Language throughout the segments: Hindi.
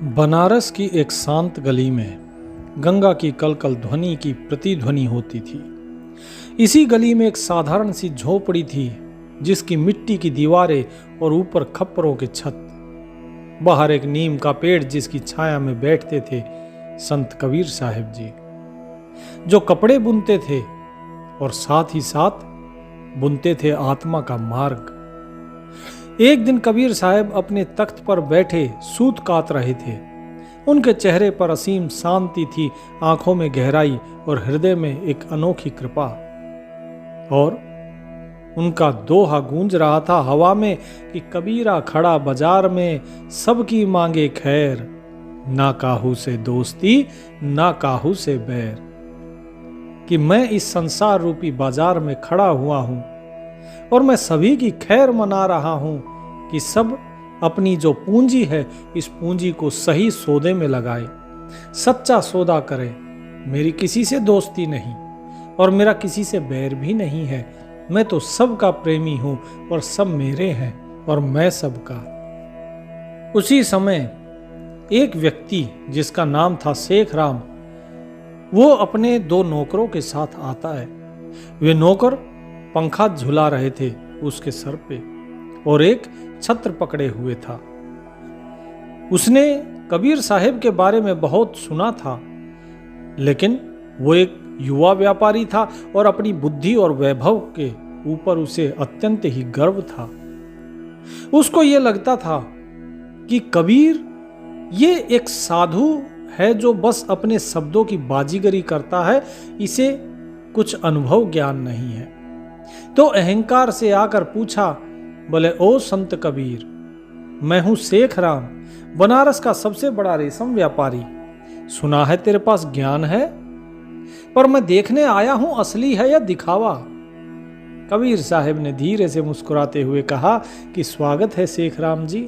बनारस की एक शांत गली में गंगा की कलकल ध्वनि की प्रतिध्वनि होती थी। इसी गली में एक साधारण सी झोपड़ी थी, जिसकी मिट्टी की दीवारें और ऊपर खप्परों के छत। बाहर एक नीम का पेड़ जिसकी छाया में बैठते थे संत कबीर साहब जी, जो कपड़े बुनते थे और साथ ही साथ बुनते थे आत्मा का मार्ग। एक दिन कबीर साहब अपने तख्त पर बैठे सूत कात रहे थे। उनके चेहरे पर असीम शांति थी, आंखों में गहराई और हृदय में एक अनोखी कृपा। और उनका दोहा गूंज रहा था हवा में कि कबीरा खड़ा बाजार में, सबकी मांगे खैर, ना काहू से दोस्ती ना काहू से बैर। कि मैं इस संसार रूपी बाजार में खड़ा हुआ हूं और मैं सभी की खैर मना रहा हूं कि सब अपनी जो पूंजी है इस पूंजी को सही सौदे में लगाए, सच्चा सौदा करे। मेरी किसी से दोस्ती नहीं और मेरा किसी से बैर भी नहीं है। मैं तो सबका प्रेमी हूं और सब मेरे हैं और मैं सबका। उसी समय एक व्यक्ति जिसका नाम था शेख राम, वो अपने दो नौकरों के साथ आता है। वे नौकर पंखा झुला रहे थे उसके सर पे और एक छत्र पकड़े हुए था। उसने कबीर साहब के बारे में बहुत सुना था, लेकिन वो एक युवा व्यापारी था और अपनी बुद्धि और वैभव के ऊपर उसे अत्यंत ही गर्व था। उसको ये लगता था कि कबीर ये एक साधु है जो बस अपने शब्दों की बाजीगरी करता है, इसे कुछ अनुभव ज्ञान नहीं है। तो अहंकार से आकर पूछा, बोले, ओ संत कबीर, मैं हूं शेख राम, बनारस का सबसे बड़ा रेशम व्यापारी। सुना है तेरे पास ज्ञान है, पर मैं देखने आया हूं असली है या दिखावा। कबीर साहब ने धीरे से मुस्कुराते हुए कहा कि स्वागत है शेख राम जी,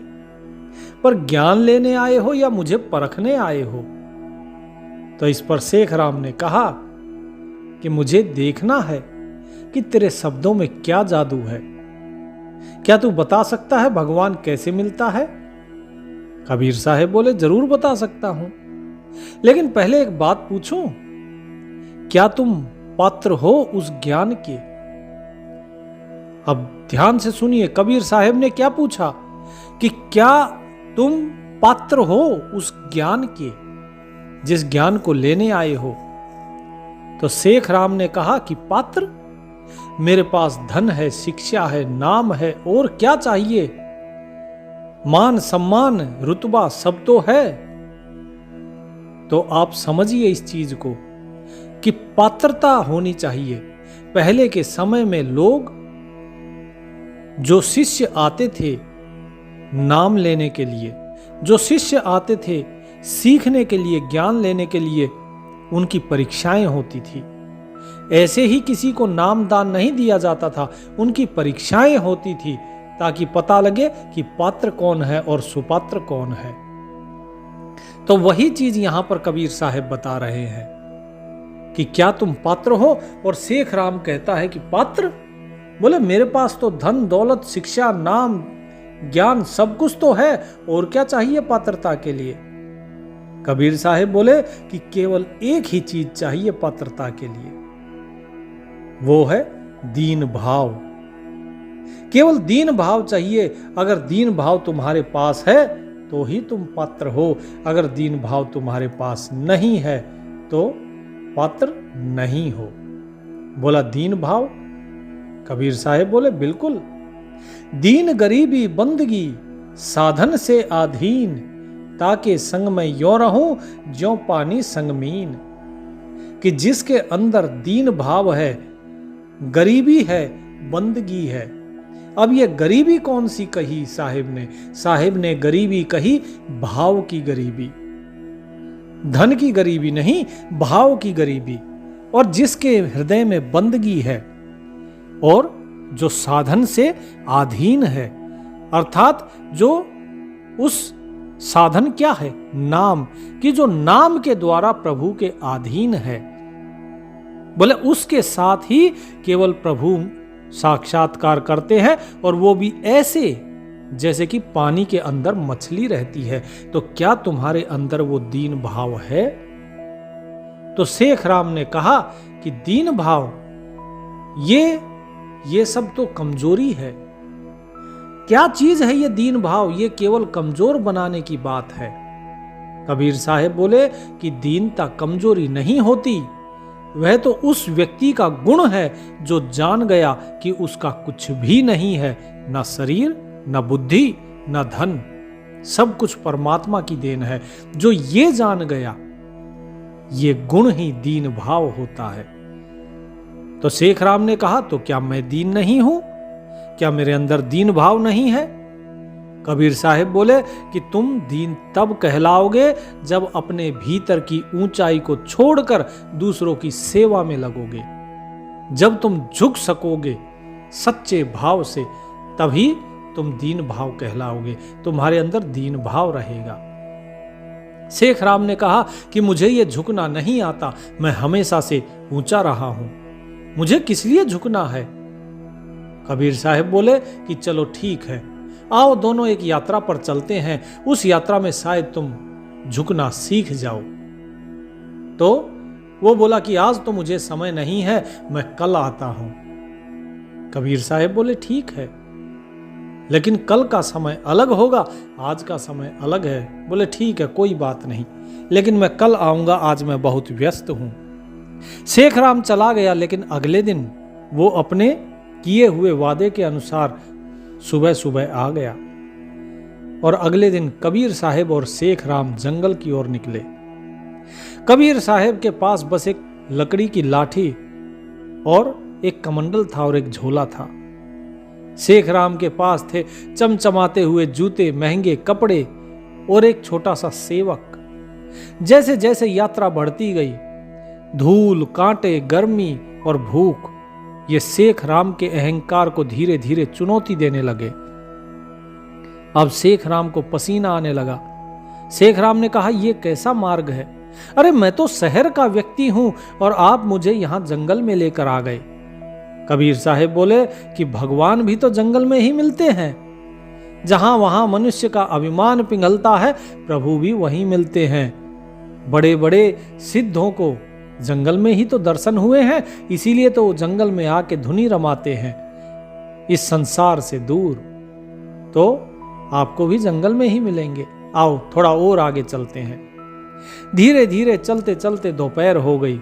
पर ज्ञान लेने आए हो या मुझे परखने आए हो? तो इस पर शेख राम ने कहा कि मुझे देखना है कि तेरे शब्दों में क्या जादू है। क्या तू बता सकता है भगवान कैसे मिलता है? कबीर साहब बोले, जरूर बता सकता हूं, लेकिन पहले एक बात पूछूं, क्या तुम पात्र हो उस ज्ञान के? अब ध्यान से सुनिए, कबीर साहब ने क्या पूछा कि क्या तुम पात्र हो उस ज्ञान के जिस ज्ञान को लेने आए हो? तो शेख राम ने कहा कि पात्र, मेरे पास धन है, शिक्षा है, नाम है, और क्या चाहिए? मान सम्मान रुतबा सब तो है। तो आप समझिए इस चीज को कि पात्रता होनी चाहिए। पहले के समय में लोग, जो शिष्य आते थे नाम लेने के लिए, जो शिष्य आते थे सीखने के लिए, ज्ञान लेने के लिए, उनकी परीक्षाएं होती थी। ऐसे ही किसी को नाम दान नहीं दिया जाता था, उनकी परीक्षाएं होती थी ताकि पता लगे कि पात्र कौन है और सुपात्र कौन है। तो वही चीज यहां पर कबीर साहब बता रहे हैं कि क्या तुम पात्र हो? और शेख राम कहता है कि पात्र? बोले, मेरे पास तो धन दौलत शिक्षा नाम ज्ञान सब कुछ तो है, और क्या चाहिए पात्रता के लिए? कबीर साहब बोले कि केवल एक ही चीज चाहिए पात्रता के लिए, वो है दीन भाव। केवल दीन भाव चाहिए। अगर दीन भाव तुम्हारे पास है तो ही तुम पात्र हो, अगर दीन भाव तुम्हारे पास नहीं है तो पात्र नहीं हो। बोला, दीन भाव? कबीर साहब बोले, बिल्कुल। दीन गरीबी बंदगी साधन से आधीन, ताके संग में यो रहूं ज्यों पानी संगमीन। कि जिसके अंदर दीन भाव है, गरीबी है, बंदगी है। अब ये गरीबी कौन सी कही साहिब ने? साहिब ने गरीबी कही भाव की गरीबी, धन की गरीबी नहीं, भाव की गरीबी। और जिसके हृदय में बंदगी है और जो साधन से आधीन है, अर्थात जो उस साधन क्या है? नाम, कि जो नाम के द्वारा प्रभु के अधीन है। बोले, उसके साथ ही केवल प्रभु साक्षात्कार करते हैं, और वो भी ऐसे जैसे कि पानी के अंदर मछली रहती है। तो क्या तुम्हारे अंदर वो दीन भाव है? तो शेख राम ने कहा कि दीन भाव, ये सब तो कमजोरी है। क्या चीज है ये दीन भाव? ये केवल कमजोर बनाने की बात है। कबीर साहब बोले कि दीनता कमजोरी नहीं होती, वह तो उस व्यक्ति का गुण है जो जान गया कि उसका कुछ भी नहीं है, न शरीर, न बुद्धि, न धन, सब कुछ परमात्मा की देन है। जो ये जान गया, ये गुण ही दीन भाव होता है। तो शेख राम ने कहा, तो क्या मैं दीन नहीं हूं? क्या मेरे अंदर दीन भाव नहीं है? कबीर साहब बोले कि तुम दीन तब कहलाओगे जब अपने भीतर की ऊंचाई को छोड़कर दूसरों की सेवा में लगोगे। जब तुम झुक सकोगे सच्चे भाव से, तभी तुम दीन भाव कहलाओगे, तुम्हारे अंदर दीन भाव रहेगा। शेख राम ने कहा कि मुझे ये झुकना नहीं आता, मैं हमेशा से ऊंचा रहा हूं, मुझे किस लिए झुकना है? कबीर साहब बोले कि चलो ठीक है, आओ दोनों एक यात्रा पर चलते हैं, उस यात्रा में शायद तुम झुकना सीख जाओ। तो वो बोला कि आज तो मुझे समय नहीं है, मैं कल आता हूं। कबीर साहब बोले ठीक है, लेकिन कल का समय अलग होगा, आज का समय अलग है। बोले ठीक है, कोई बात नहीं, लेकिन मैं कल आऊंगा, आज मैं बहुत व्यस्त हूं। शेख राम चला गया, लेकिन अगले दिन वो अपने किए हुए वादे के अनुसार सुबह सुबह आ गया और अगले दिन कबीर साहब और शेख राम जंगल की ओर निकले। कबीर साहब के पास बस एक लकड़ी की लाठी और एक कमंडल था और एक झोला था। शेख राम के पास थे चमचमाते हुए जूते, महंगे कपड़े और एक छोटा सा सेवक। जैसे जैसे यात्रा बढ़ती गई, धूल, कांटे, गर्मी और भूख ये शेख राम के अहंकार को धीरे धीरे चुनौती देने लगे। अब शेख राम को पसीना आने लगा। शेख राम ने कहा, यह कैसा मार्ग है? अरे मैं तो शहर का व्यक्ति हूं और आप मुझे यहां जंगल में लेकर आ गए। कबीर साहब बोले कि भगवान भी तो जंगल में ही मिलते हैं। जहां वहां मनुष्य का अभिमान पिघलता है, प्रभु भी वहीं मिलते हैं। बड़े बड़े सिद्धों को जंगल में ही तो दर्शन हुए हैं, इसीलिए तो वो जंगल में आके धुनी रमाते हैं इस संसार से दूर। तो आपको भी जंगल में ही मिलेंगे, आओ थोड़ा और आगे चलते हैं। धीरे धीरे चलते चलते दोपहर हो गई,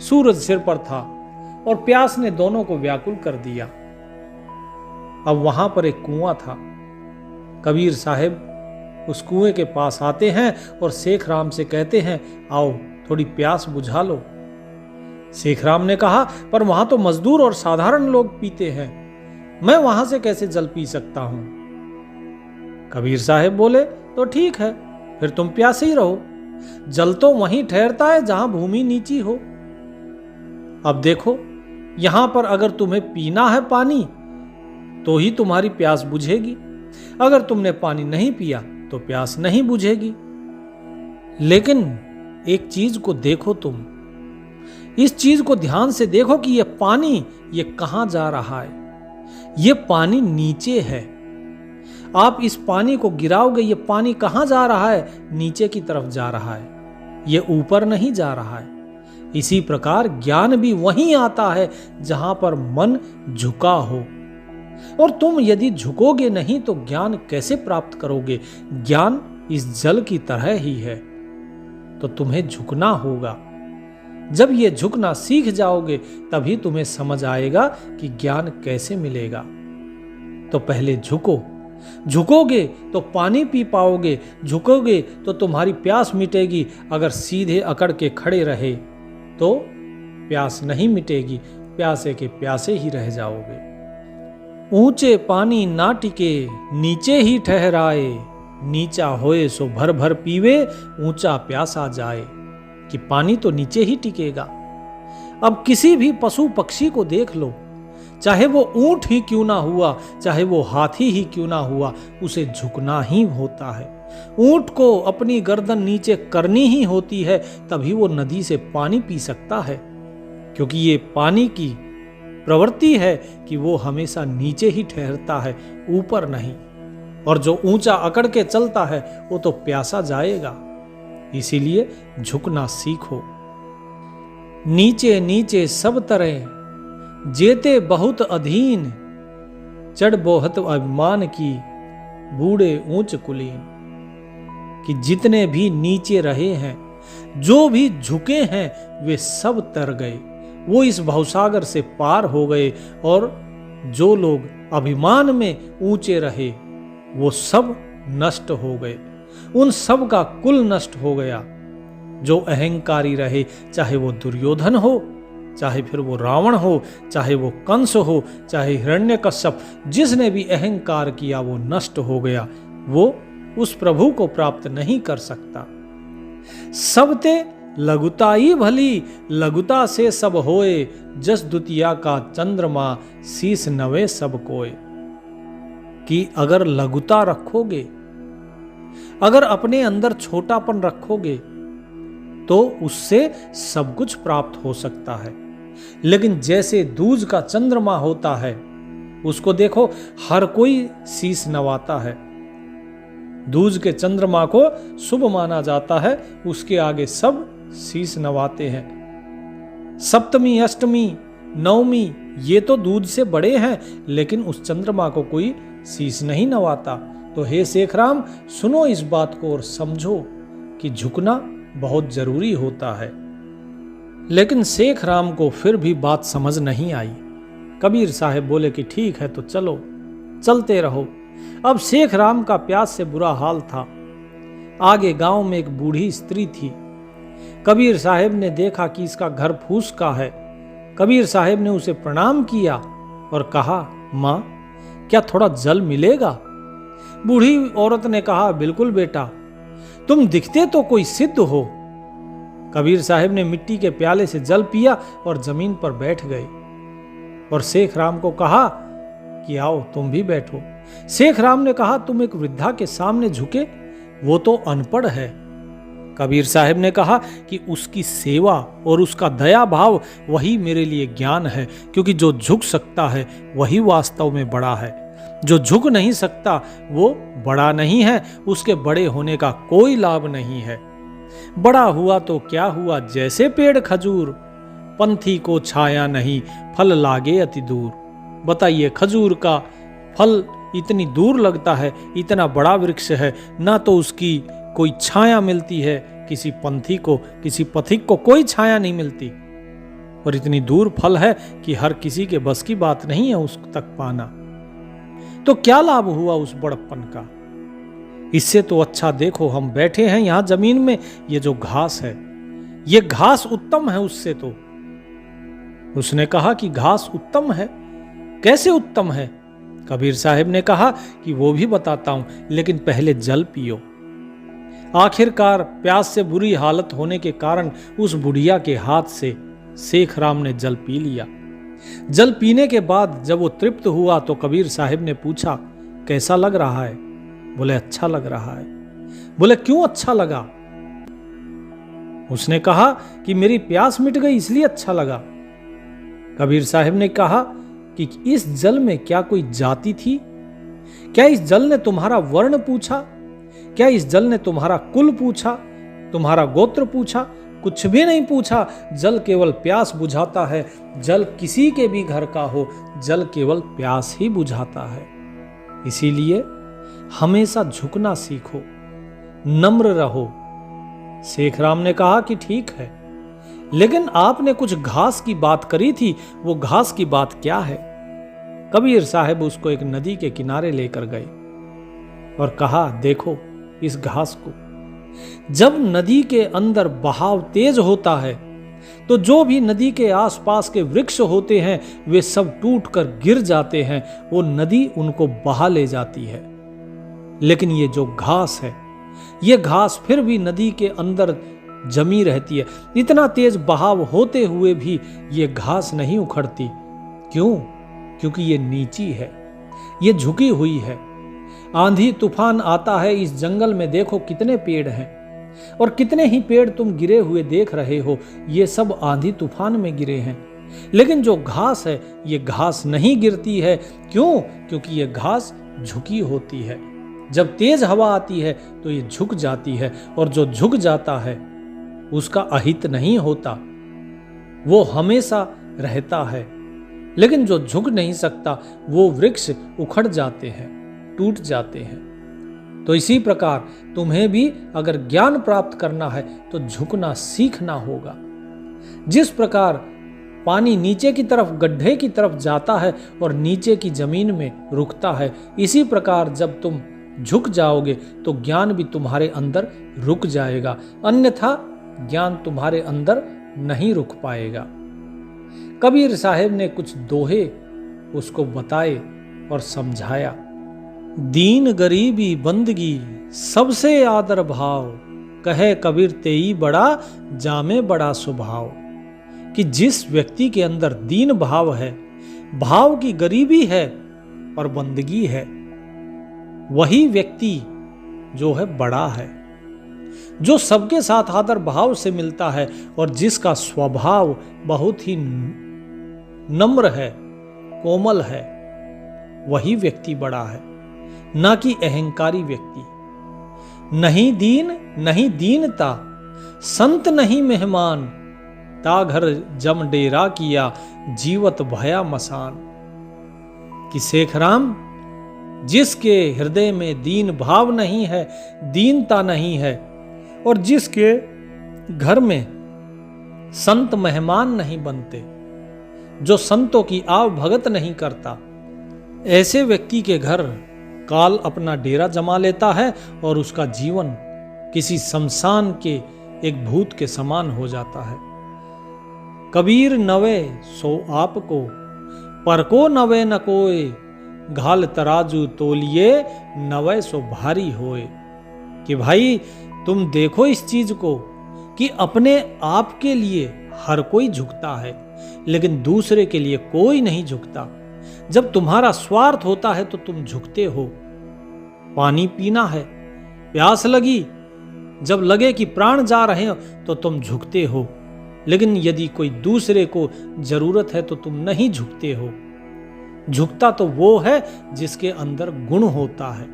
सूरज सिर पर था और प्यास ने दोनों को व्याकुल कर दिया। अब वहां पर एक कुआं था। कबीर साहब उस कुएं के पास आते हैं और शेख राम से कहते हैं, आओ थोड़ी प्यास बुझा लो। शेख राम ने कहा, पर वहां तो मजदूर और साधारण लोग पीते हैं, मैं वहां से कैसे जल पी सकता हूं? कबीर साहब बोले, तो ठीक है, फिर तुम प्यासे ही रहो, जल तो वहीं ठहरता है जहां भूमि नीची हो। अब देखो, यहां पर अगर तुम्हें पीना है पानी तो ही तुम्हारी प्यास बुझेगी, अगर तुमने पानी नहीं पिया तो प्यास नहीं बुझेगी। लेकिन एक चीज को देखो, तुम इस चीज को ध्यान से देखो कि यह पानी ये कहां जा रहा है। यह पानी नीचे है, आप इस पानी को गिराओगे, ये पानी कहां जा रहा है? नीचे की तरफ जा रहा है, ये ऊपर नहीं जा रहा है। इसी प्रकार ज्ञान भी वहीं आता है जहां पर मन झुका हो। और तुम यदि झुकोगे नहीं तो ज्ञान कैसे प्राप्त करोगे? ज्ञान इस जल की तरह ही है, तो तुम्हें झुकना होगा। जब ये झुकना सीख जाओगे तभी तुम्हें समझ आएगा कि ज्ञान कैसे मिलेगा। तो पहले झुको, झुकोगे तो पानी पी पाओगे, झुकोगे तो तुम्हारी प्यास मिटेगी। अगर सीधे अकड़ के खड़े रहे तो प्यास नहीं मिटेगी, प्यासे के प्यासे ही रह जाओगे। ऊंचे पानी ना टिके, नीचे ही ठहराए, नीचा होए सो भर भर पीवे, ऊंचा प्यासा जाए। कि पानी तो नीचे ही टिकेगा। अब किसी भी पशु पक्षी को देख लो, चाहे वो ऊंट ही क्यों ना हुआ, चाहे वो हाथी ही क्यों ना हुआ, उसे झुकना ही होता है। ऊंट को अपनी गर्दन नीचे करनी ही होती है, तभी वो नदी से पानी पी सकता है, क्योंकि ये पानी की प्रवृत्ति है कि वो हमेशा नीचे ही ठहरता है, ऊपर नहीं। और जो ऊंचा अकड़ के चलता है वो तो प्यासा जाएगा। इसीलिए झुकना सीखो। नीचे नीचे सब तरह जेते बहुत अधीन, चढ़ बोहत अभिमान की बूढ़े ऊंच कुलीन। कि जितने भी नीचे रहे हैं, जो भी झुके हैं, वे सब तर गए, वो इस भवसागर से पार हो गए। और जो लोग अभिमान में ऊंचे रहे वो सब नष्ट हो गए, उन सब का कुल नष्ट हो गया। जो अहंकारी रहे, चाहे वो दुर्योधन हो, चाहे फिर वो रावण हो, चाहे वो कंस हो, चाहे हिरण्यकश्यप, जिसने भी अहंकार किया वो नष्ट हो गया। वो उस प्रभु को प्राप्त नहीं कर सकता। सबते लघुता ही भली, लघुता से सब होए, जस द्वितीया का चंद्रमा शीस नवे सब कोय। कि अगर लघुता रखोगे, अगर अपने अंदर छोटापन रखोगे, तो उससे सब कुछ प्राप्त हो सकता है। लेकिन जैसे दूज का चंद्रमा होता है, उसको देखो, हर कोई शीश नवाता है। दूज के चंद्रमा को शुभ माना जाता है, उसके आगे सब शीश नवाते हैं। सप्तमी, अष्टमी, नवमी ये तो दूज से बड़े हैं, लेकिन उस चंद्रमा को कोई शीश नहीं नवाता। तो हे शेखराम, सुनो इस बात को और समझो कि झुकना बहुत जरूरी होता है। लेकिन शेखराम को फिर भी बात समझ नहीं आई। कबीर साहब बोले कि ठीक है तो चलो, चलते रहो। अब शेखराम का प्यास से बुरा हाल था। आगे गांव में एक बूढ़ी स्त्री थी। कबीर साहब ने देखा कि इसका घर फूस का है। कबीर साहब ने उसे प्रणाम किया और कहा, माँ क्या थोड़ा जल मिलेगा? बूढ़ी औरत ने कहा, बिल्कुल बेटा, तुम दिखते तो कोई सिद्ध हो। कबीर साहब ने मिट्टी के प्याले से जल पिया और जमीन पर बैठ गए और शेखराम को कहा कि आओ तुम भी बैठो। शेखराम ने कहा, तुम एक वृद्धा के सामने झुके, वो तो अनपढ़ है। कबीर साहब ने कहा कि उसकी सेवा और उसका दया भाव वही मेरे लिए ज्ञान है, क्योंकि जो झुक सकता है वही वास्तव में बड़ा है। जो झुक नहीं सकता वो बड़ा नहीं है, उसके बड़े होने का कोई लाभ नहीं है। बड़ा हुआ तो क्या हुआ, जैसे पेड़ खजूर, पंथी को छाया नहीं, फल लागे अति दूर। बताइए, खजूर का फल इतनी दूर लगता है, इतना बड़ा वृक्ष है, ना तो उसकी कोई छाया मिलती है, किसी पंथी को, किसी पथिक को कोई छाया नहीं मिलती, और इतनी दूर फल है कि हर किसी के बस की बात नहीं है उस तक पाना। तो क्या लाभ हुआ उस बड़प्पन का? इससे तो अच्छा देखो, हम बैठे हैं यहां जमीन में, ये जो घास है, ये घास उत्तम है उससे। तो उसने कहा कि घास उत्तम है। कैसे उत्तम है? कबीर साहब ने कहा कि वो भी बताता हूं, लेकिन पहले जल पियो। आखिरकार प्यास से बुरी हालत होने के कारण उस बुढ़िया के हाथ से शेखराम ने जल पी लिया। जल पीने के बाद जब वो तृप्त हुआ तो कबीर साहब ने पूछा, कैसा लग रहा है? बोले, अच्छा लग रहा है। बोले, क्यों अच्छा लगा? उसने कहा कि मेरी प्यास मिट गई इसलिए अच्छा लगा। कबीर साहब ने कहा कि इस जल में क्या कोई जाति थी? क्या इस जल ने तुम्हारा वर्ण पूछा? क्या इस जल ने तुम्हारा कुल पूछा, तुम्हारा गोत्र पूछा? कुछ भी नहीं पूछा। जल केवल प्यास बुझाता है। जल किसी के भी घर का हो, जल केवल प्यास ही बुझाता है। इसीलिए हमेशा झुकना सीखो, नम्र रहो। शेखराम ने कहा कि ठीक है, लेकिन आपने कुछ घास की बात करी थी, वो घास की बात क्या है? कबीर साहब उसको एक नदी के किनारे लेकर गए और कहा, देखो इस घास को। जब नदी के अंदर बहाव तेज होता है तो जो भी नदी के आसपास के वृक्ष होते हैं वे सब टूटकर गिर जाते हैं, वो नदी उनको बहा ले जाती है। लेकिन ये जो घास है, ये घास फिर भी नदी के अंदर जमी रहती है। इतना तेज बहाव होते हुए भी ये घास नहीं उखड़ती। क्यों? क्योंकि ये नीची है, ये झुकी हुई है। आंधी तूफान आता है, इस जंगल में देखो कितने पेड़ हैं और कितने ही पेड़ तुम गिरे हुए देख रहे हो, ये सब आंधी तूफान में गिरे हैं। लेकिन जो घास है, ये घास नहीं गिरती है। क्यों? क्योंकि ये घास झुकी होती है। जब तेज हवा आती है तो ये झुक जाती है, और जो झुक जाता है उसका अहित नहीं होता, वो हमेशा रहता है। लेकिन जो झुक नहीं सकता वो वृक्ष उखड़ जाते हैं, टूट जाते हैं। तो इसी प्रकार तुम्हें भी अगर ज्ञान प्राप्त करना है तो झुकना सीखना होगा। जिस प्रकार पानी नीचे की तरफ गड्ढे की तरफ जाता है और नीचे की जमीन में रुकता है, इसी प्रकार जब तुम झुक जाओगे तो ज्ञान भी तुम्हारे अंदर रुक जाएगा, अन्यथा ज्ञान तुम्हारे अंदर नहीं रुक पाएगा। कबीर साहब ने कुछ दोहे उसको बताए और समझाया। दीन गरीबी बंदगी सबसे आदर भाव, कहे कबीर तेई बड़ा जामे बड़ा स्वभाव। कि जिस व्यक्ति के अंदर दीन भाव है, भाव की गरीबी है और बंदगी है, वही व्यक्ति जो है बड़ा है, जो सबके साथ आदर भाव से मिलता है और जिसका स्वभाव बहुत ही नम्र है, कोमल है, वही व्यक्ति बड़ा है, ना कि अहंकारी व्यक्ति। नहीं दीन नहीं दीनता, संत नहीं मेहमान, ता घर जम डेरा किया, जीवत भया मसान। कि शेखराम, जिसके हृदय में दीन भाव नहीं है, दीनता नहीं है, और जिसके घर में संत मेहमान नहीं बनते, जो संतों की आव भगत नहीं करता, ऐसे व्यक्ति के घर काल अपना डेरा जमा लेता है और उसका जीवन किसी शमशान के एक भूत के समान हो जाता है। कबीर नवे सो आपको, पर को नवे न कोय, घाल तराजू तोलिए नवे सो भारी होए। कि भाई तुम देखो इस चीज को कि अपने आप के लिए हर कोई झुकता है, लेकिन दूसरे के लिए कोई नहीं झुकता। जब तुम्हारा स्वार्थ होता है तो तुम झुकते हो। पानी पीना है, प्यास लगी, जब लगे कि प्राण जा रहे हो तो तुम झुकते हो, लेकिन यदि कोई दूसरे को जरूरत है तो तुम नहीं झुकते हो। झुकता तो वो है जिसके अंदर गुण होता है।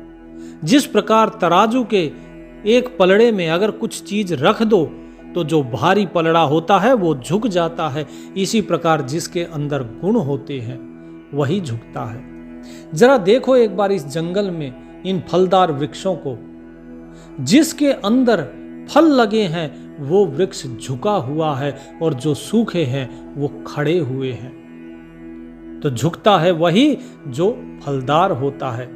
जिस प्रकार तराजू के एक पलड़े में अगर कुछ चीज रख दो तो जो भारी पलड़ा होता है वो झुक जाता है, इसी प्रकार जिसके अंदर गुण होते हैं वही झुकता है। जरा देखो एक बार इस जंगल में इन फलदार वृक्षों को, जिसके अंदर फल लगे हैं वो वृक्ष झुका हुआ है और जो सूखे हैं वो खड़े हुए हैं। तो झुकता है वही जो फलदार होता है।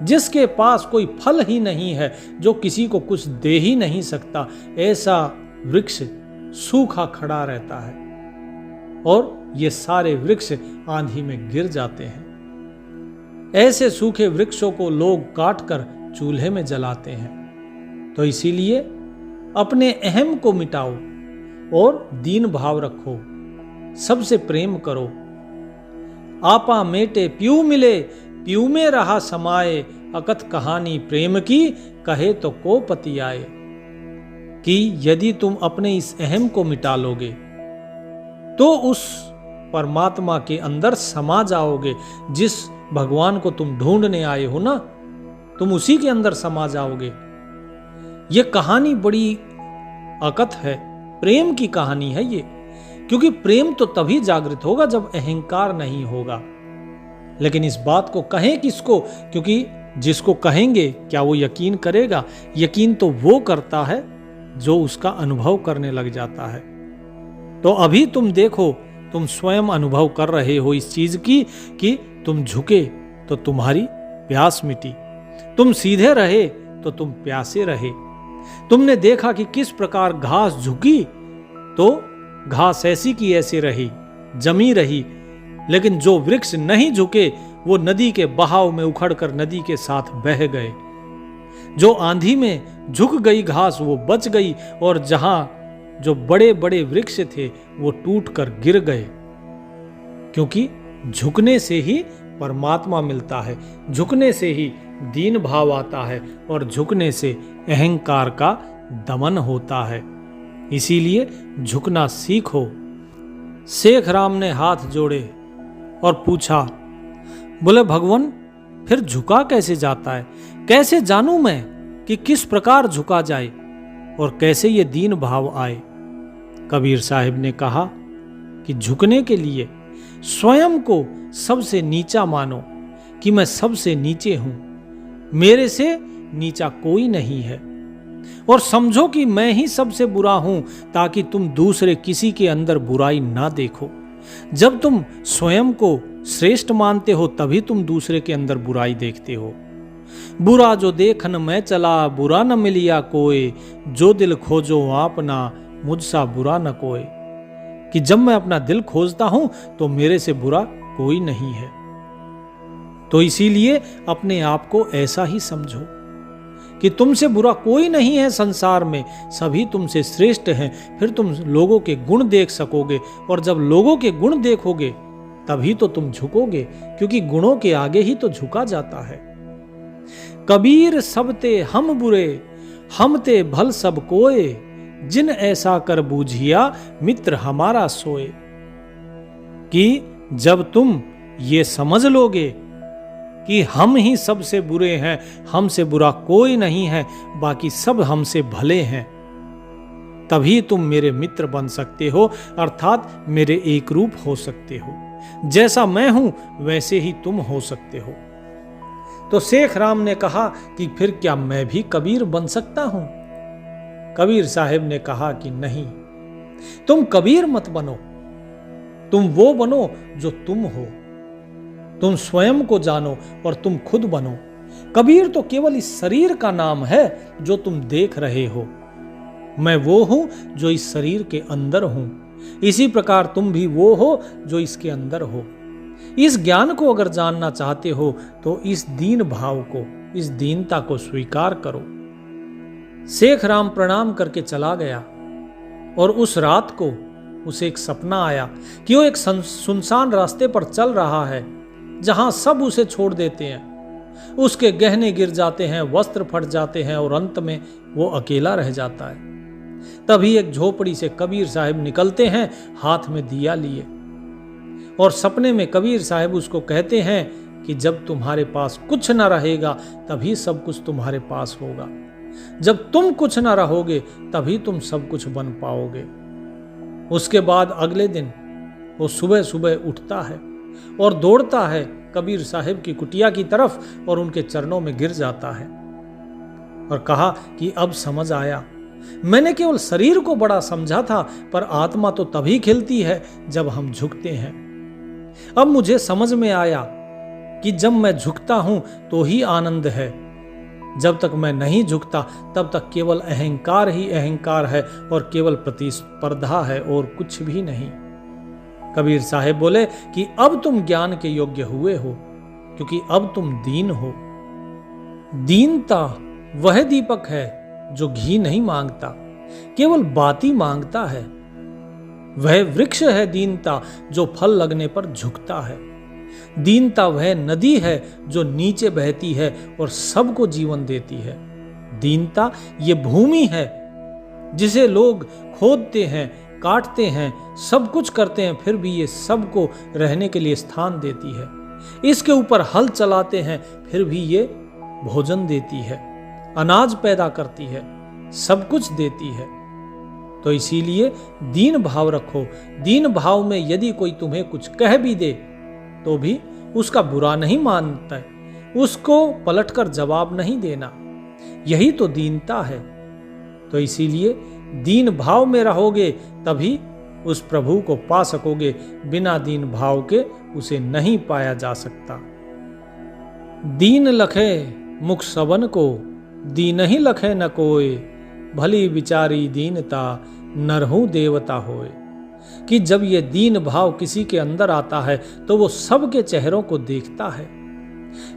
जिसके पास कोई फल ही नहीं है, जो किसी को कुछ दे ही नहीं सकता, ऐसा वृक्ष सूखा खड़ा रहता है और ये सारे वृक्ष आंधी में गिर जाते हैं। ऐसे सूखे वृक्षों को लोग काटकर चूल्हे में जलाते हैं। तो इसीलिए अपने अहम को मिटाओ और दीन भाव रखो, सबसे प्रेम करो। आपा मेटे प्यू मिले, प्यू में रहा समाए, अकथ कहानी प्रेम की, कहे तो को पति आए। कि यदि तुम अपने इस अहम को मिटा लोगे तो उस परमात्मा के अंदर समा जाओगे। जिस भगवान को तुम ढूंढने आए हो ना, तुम उसी के अंदर समा जाओगे। ये कहानी बड़ी अकथ है, प्रेम की कहानी है ये, क्योंकि प्रेम तो तभी जागृत होगा जब अहंकार नहीं होगा। लेकिन इस बात को कहें किसको? क्योंकि जिसको कहेंगे क्या वो यकीन करेगा? यकीन तो वो करता है जो उसका अनुभव करने लग जाता है। तो अभी तुम देखो, तुम स्वयं अनुभव कर रहे हो इस चीज की कि तुम झुके तो तुम्हारी प्यास मिटी, तुम सीधे रहे तो तुम प्यासे रहे। तुमने देखा कि किस प्रकार घास झुकी तो घास ऐसी की ऐसी रही, जमी रही, लेकिन जो वृक्ष नहीं झुके वो नदी के बहाव में उखड़कर नदी के साथ बह गए। जो आंधी में झुक गई घास वो बच गई, और जहां जो बड़े बड़े वृक्ष थे वो टूटकर गिर गए। क्योंकि झुकने से ही परमात्मा मिलता है, झुकने से ही दीन भाव आता है और झुकने से अहंकार का दमन होता है। इसीलिए झुकना सीखो। शेखराम ने हाथ जोड़े और पूछा, बोले भगवान फिर झुका कैसे जाता है? कैसे जानूं मैं कि किस प्रकार झुका जाए और कैसे ये दीन भाव आए। कबीर साहिब ने कहा कि झुकने के लिए स्वयं को सबसे नीचा मानो कि मैं सबसे नीचे हूं, मेरे से नीचा कोई नहीं है, और समझो कि मैं ही सबसे बुरा हूं, ताकि तुम दूसरे किसी के अंदर बुराई ना देखो। जब तुम स्वयं को श्रेष्ठ मानते हो तभी तुम दूसरे के अंदर बुराई देखते हो। बुरा जो देखन मैं चला, बुरा न मिलिया कोई, जो दिल खोजो आपना, मुझसा बुरा न कोई। कि जब मैं अपना दिल खोजता हूं तो मेरे से बुरा कोई नहीं है। तो इसीलिए अपने आप को ऐसा ही समझो कि तुमसे बुरा कोई नहीं है संसार में, सभी तुमसे श्रेष्ठ हैं। फिर तुम लोगों के गुण देख सकोगे, और जब लोगों के गुण देखोगे तभी तो तुम झुकोगे, क्योंकि गुणों के आगे ही तो झुका जाता है। कबीर सबते हम बुरे, हम ते भल सब कोय, जिन ऐसा कर बूझिया मित्र हमारा सोए। कि जब तुम ये समझ लोगे कि हम ही सबसे बुरे हैं, हमसे बुरा कोई नहीं है, बाकी सब हमसे भले हैं, तभी तुम मेरे मित्र बन सकते हो, अर्थात मेरे एक रूप हो सकते हो। जैसा मैं हूं वैसे ही तुम हो सकते हो। तो शेख राम ने कहा कि फिर क्या मैं भी कबीर बन सकता हूं? कबीर साहिब ने कहा कि नहीं, तुम कबीर मत बनो, तुम वो बनो जो तुम हो। तुम स्वयं को जानो और तुम खुद बनो। कबीर तो केवल इस शरीर का नाम है जो तुम देख रहे हो। मैं वो हूं जो इस शरीर के अंदर हूं, इसी प्रकार तुम भी वो हो जो इसके अंदर हो। इस ज्ञान को अगर जानना चाहते हो तो इस दीन भाव को, इस दीनता को स्वीकार करो। शेख राम प्रणाम करके चला गया, और उस रात को उसे एक सपना आया कि वो एक सुनसान रास्ते पर चल रहा है, जहां सब उसे छोड़ देते हैं, उसके गहने गिर जाते हैं, वस्त्र फट जाते हैं, और अंत में वो अकेला रह जाता है। तभी एक झोपड़ी से कबीर साहिब निकलते हैं, हाथ में दिया लिए, और सपने में कबीर साहिब उसको कहते हैं कि जब तुम्हारे पास कुछ न रहेगा तभी सब कुछ तुम्हारे पास होगा, जब तुम कुछ न रहोगे तभी तुम सब कुछ बन पाओगे। उसके बाद अगले दिन वो सुबह सुबह उठता है और दौड़ता है कबीर साहिब की कुटिया की तरफ, और उनके चरणों में गिर जाता है और कहा कि अब समझ आया, मैंने केवल शरीर को बड़ा समझा था, पर आत्मा तो तभी खिलती है जब हम झुकते हैं। अब मुझे समझ में आया कि जब मैं झुकता हूं तो ही आनंद है, जब तक मैं नहीं झुकता तब तक केवल अहंकार ही अहंकार है, और केवल प्रतिस्पर्धा है और कुछ भी नहीं। कबीर साहिब बोले कि अब तुम ज्ञान के योग्य हुए हो, क्योंकि अब तुम दीन हो। दीनता वह दीपक है जो घी नहीं मांगता, केवल बाती मांगता है। वह वृक्ष है दीनता जो फल लगने पर झुकता है। दीनता वह नदी है जो नीचे बहती है और सबको जीवन देती है। दीनता ये भूमि है जिसे लोग खोदते हैं, काटते हैं, सब कुछ करते हैं, फिर भी ये सबको रहने के लिए स्थान देती है। इसके ऊपर हल चलाते हैं, फिर भी ये भोजन देती है, अनाज पैदा करती है, सब कुछ देती है। तो इसीलिए दीन भाव रखो। दीन भाव में यदि कोई तुम्हें कुछ कह भी दे तो भी उसका बुरा नहीं मानता है, उसको पलटकर जवाब नहीं देना, यही तो दीनता है। तो इसीलिए दीन भाव में रहोगे तभी उस प्रभु को पा सकोगे, बिना दीन भाव के उसे नहीं पाया जा सकता। दीन लखे मुख सबन को, दीन ही लखे न कोय, भली विचारी दीनता नरहु देवता होए। कि जब ये दीन भाव किसी के अंदर आता है तो वो सबके चेहरों को देखता है,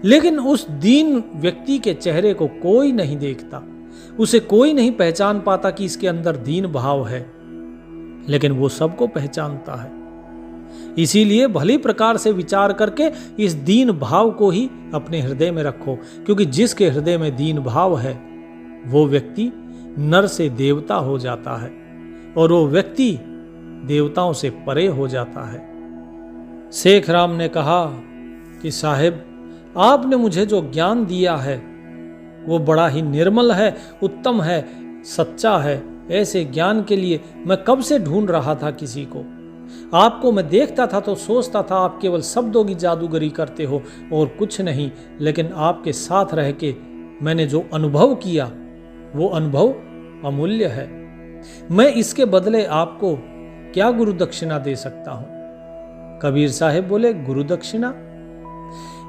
लेकिन उस दीन व्यक्ति के चेहरे को कोई नहीं देखता, उसे कोई नहीं पहचान पाता कि इसके अंदर दीन भाव है, लेकिन वो सबको पहचानता है। इसीलिए भली प्रकार से विचार करके इस दीन भाव को ही अपने हृदय में रखो, क्योंकि जिसके हृदय में दीन भाव है वो व्यक्ति नर से देवता हो जाता है, और वो व्यक्ति देवताओं से परे हो जाता है। शेख राम ने कहा कि साहिब, आपने मुझे जो ज्ञान दिया है वो बड़ा ही निर्मल है, उत्तम है, सच्चा है। ऐसे ज्ञान के लिए मैं कब से ढूंढ रहा था किसी को। आपको मैं देखता था तो सोचता था आप केवल शब्दों की जादूगरी करते हो और कुछ नहीं, लेकिन आपके साथ रह के मैंने जो अनुभव किया वो अनुभव अमूल्य है। मैं इसके बदले आपको क्या गुरु दक्षिणा दे सकता हूं? कबीर साहब बोले, गुरु दक्षिणा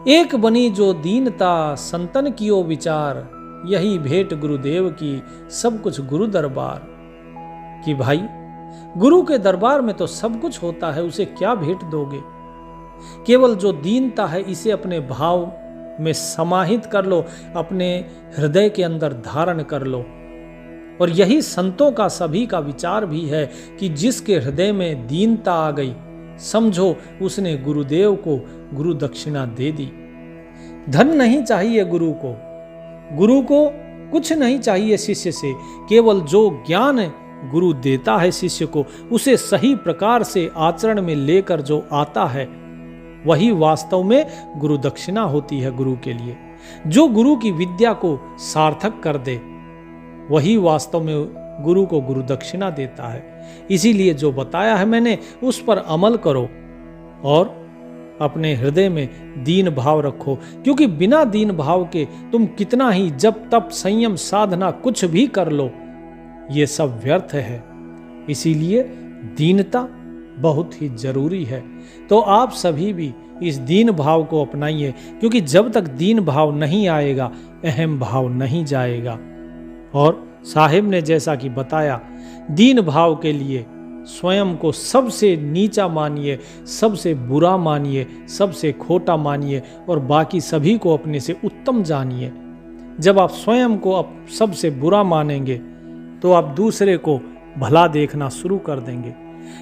एक बनी जो दीनता, संतन कियो विचार, यही भेंट गुरुदेव की, सब कुछ गुरु दरबार। कि भाई गुरु के दरबार में तो सब कुछ होता है, उसे क्या भेंट दोगे? केवल जो दीनता है इसे अपने भाव में समाहित कर लो, अपने हृदय के अंदर धारण कर लो। और यही संतों का सभी का विचार भी है कि जिसके हृदय में दीनता आ गई, समझो उसने गुरुदेव को गुरु दक्षिणा दे दी। धन नहीं चाहिए गुरु को कुछ नहीं चाहिए शिष्य से, केवल जो ज्ञान गुरु देता है शिष्य को, उसे सही प्रकार से आचरण में लेकर जो आता है, वही वास्तव में गुरु दक्षिणा होती है गुरु के लिए। जो गुरु की विद्या को सार्थक कर दे, वही वास्तव में गुरु को गुरु दक्षिणा देता है। इसीलिए जो बताया है मैंने, उस पर अमल करो और अपने हृदय में दीन भाव रखो, क्योंकि बिना दीन भाव के तुम कितना ही जप तप संयम साधना कुछ भी कर लो, ये सब व्यर्थ है। इसीलिए दीनता बहुत ही जरूरी है। तो आप सभी भी इस दीन भाव को अपनाइए, क्योंकि जब तक दीन भाव नहीं आएगा, अहम भाव नहीं जाएगा। और साहिब ने जैसा कि बताया, दीन भाव के लिए स्वयं को सबसे नीचा मानिए, सबसे बुरा मानिए, सबसे खोटा मानिए और बाकी सभी को अपने से उत्तम जानिए। जब आप स्वयं को सबसे बुरा मानेंगे तो आप दूसरे को भला देखना शुरू कर देंगे,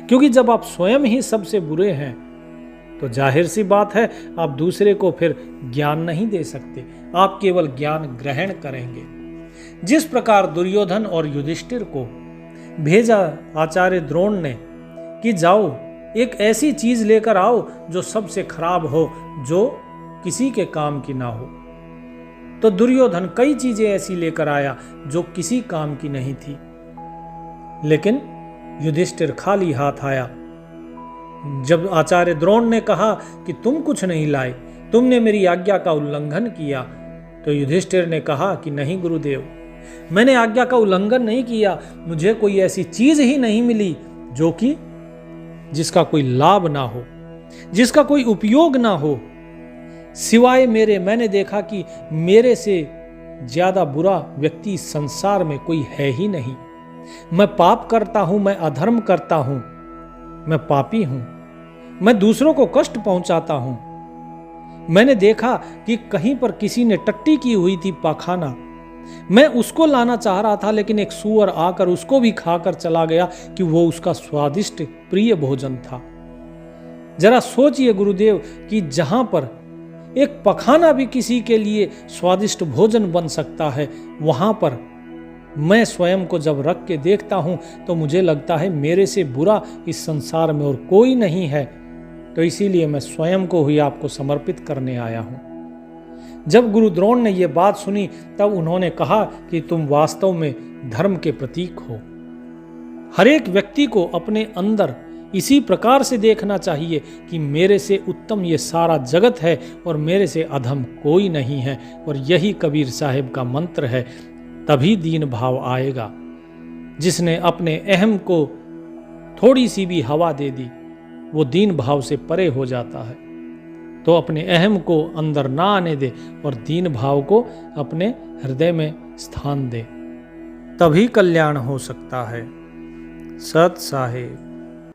क्योंकि जब आप स्वयं ही सबसे बुरे हैं तो जाहिर सी बात है आप दूसरे को फिर ज्ञान नहीं दे सकते, आप केवल ज्ञान ग्रहण करेंगे। जिस प्रकार दुर्योधन और युधिष्ठिर को भेजा आचार्य द्रोण ने कि जाओ एक ऐसी चीज लेकर आओ जो सबसे खराब हो, जो किसी के काम की ना हो, तो दुर्योधन कई चीजें ऐसी लेकर आया जो किसी काम की नहीं थी। लेकिन युधिष्ठिर खाली हाथ आया। जब आचार्य द्रोण ने कहा कि तुम कुछ नहीं लाए, तुमने मेरी आज्ञा का उल्लंघन किया, तो युधिष्ठिर ने कहा कि नहीं गुरुदेव, मैंने आज्ञा का उल्लंघन नहीं किया, मुझे कोई ऐसी चीज ही नहीं मिली जो कि जिसका कोई लाभ ना हो, जिसका कोई उपयोग ना हो, सिवाय मेरे। मैंने देखा कि मेरे से ज्यादा बुरा व्यक्ति इस संसार में कोई है ही नहीं। मैं पाप करता हूं, मैं अधर्म करता हूं, मैं पापी हूं, मैं दूसरों को कष्ट पहुंचाता हूं। मैंने देखा कि कहीं पर किसी ने टट्टी की हुई थी पाखाना, मैं उसको लाना चाह रहा था, लेकिन एक सूअर आकर उसको भी खाकर चला गया कि वो उसका स्वादिष्ट प्रिय भोजन था। जरा सोचिए गुरुदेव कि जहां पर एक पखाना भी किसी के लिए स्वादिष्ट भोजन बन सकता है, वहां पर मैं स्वयं को जब रख के देखता हूं तो मुझे लगता है मेरे से बुरा इस संसार में और कोई नहीं है। तो इसीलिए मैं स्वयं को ही आपको समर्पित करने आया हूं। जब गुरु द्रोण ने यह बात सुनी तब उन्होंने कहा कि तुम वास्तव में धर्म के प्रतीक हो। हर एक व्यक्ति को अपने अंदर इसी प्रकार से देखना चाहिए कि मेरे से उत्तम ये सारा जगत है और मेरे से अधम कोई नहीं है। और यही कबीर साहिब का मंत्र है। तभी दीन भाव आएगा। जिसने अपने अहम को थोड़ी सी भी हवा दे दी, वो दीन भाव से परे हो जाता है। तो अपने अहम को अंदर ना आने दे और दीन भाव को अपने हृदय में स्थान दे, तभी कल्याण हो सकता है। सत साहिब।